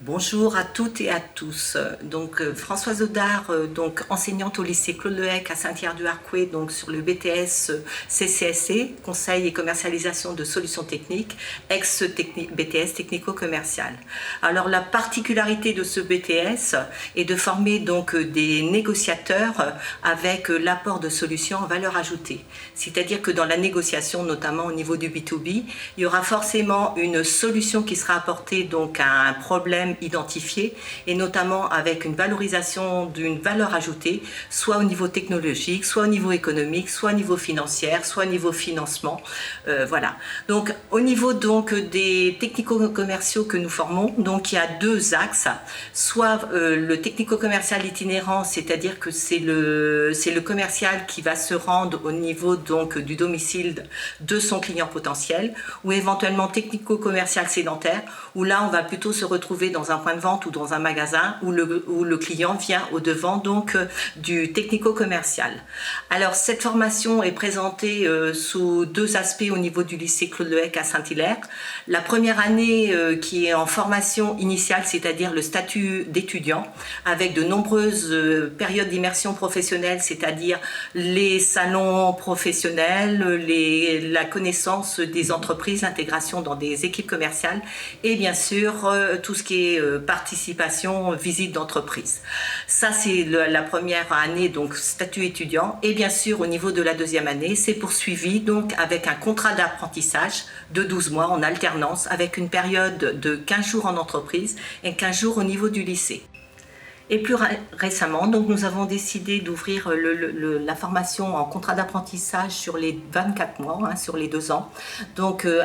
Bonjour à toutes et à tous. Françoise Audard, enseignante au lycée Claude Lehec à Saint-Hilaire-du-Harcouët, sur le BTS CCSC, Conseil et commercialisation de solutions techniques, ex-BTS technico-commercial. Alors la particularité de ce BTS est de former des négociateurs avec l'apport de solutions en valeur ajoutée. C'est-à-dire que dans la négociation, notamment au niveau du B2B, il y aura forcément une solution qui sera apportée à un problème identifié, et notamment avec une valorisation d'une valeur ajoutée, soit au niveau technologique, soit au niveau économique, soit au niveau financier, soit au niveau financement. Voilà. Donc au niveau des technico-commerciaux que nous formons, il y a deux axes. Soit le technico-commercial itinérant, c'est-à-dire que c'est le commercial qui va se rendre au niveau du domicile de son client potentiel, ou éventuellement technico-commercial sédentaire, où là on va plutôt se retrouver dans un point de vente ou dans un magasin où le client vient au devant du technico-commercial. Alors cette formation est présentée sous deux aspects au niveau du lycée Claude Lehec à Saint-Hilaire. La première année qui est en formation initiale, c'est-à-dire le statut d'étudiant, avec de nombreuses périodes d'immersion professionnelle, c'est-à-dire les salons professionnels, la connaissance des entreprises, l'intégration dans des équipes commerciales et bien sûr tout ce qui est participation, visite d'entreprise. Ça c'est la première année, statut étudiant, et bien sûr au niveau de la deuxième année, c'est poursuivi avec un contrat d'apprentissage de 12 mois en alternance avec une période de 15 jours en entreprise et 15 jours au niveau du lycée. Et plus récemment, nous avons décidé d'ouvrir la formation en contrat d'apprentissage sur les 24 mois, sur les 2 ans.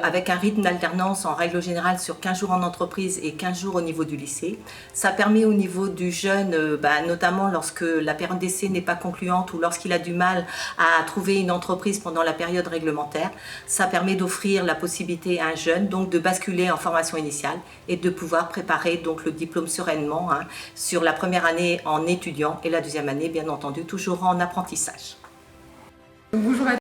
Avec un rythme d'alternance en règle générale sur 15 jours en entreprise et 15 jours au niveau du lycée. Ça permet au niveau du jeune, notamment lorsque la période d'essai n'est pas concluante ou lorsqu'il a du mal à trouver une entreprise pendant la période réglementaire, ça permet d'offrir la possibilité à un jeune de basculer en formation initiale et de pouvoir préparer le diplôme sereinement sur la première année en étudiant et la deuxième année bien entendu toujours en apprentissage. Bonjour à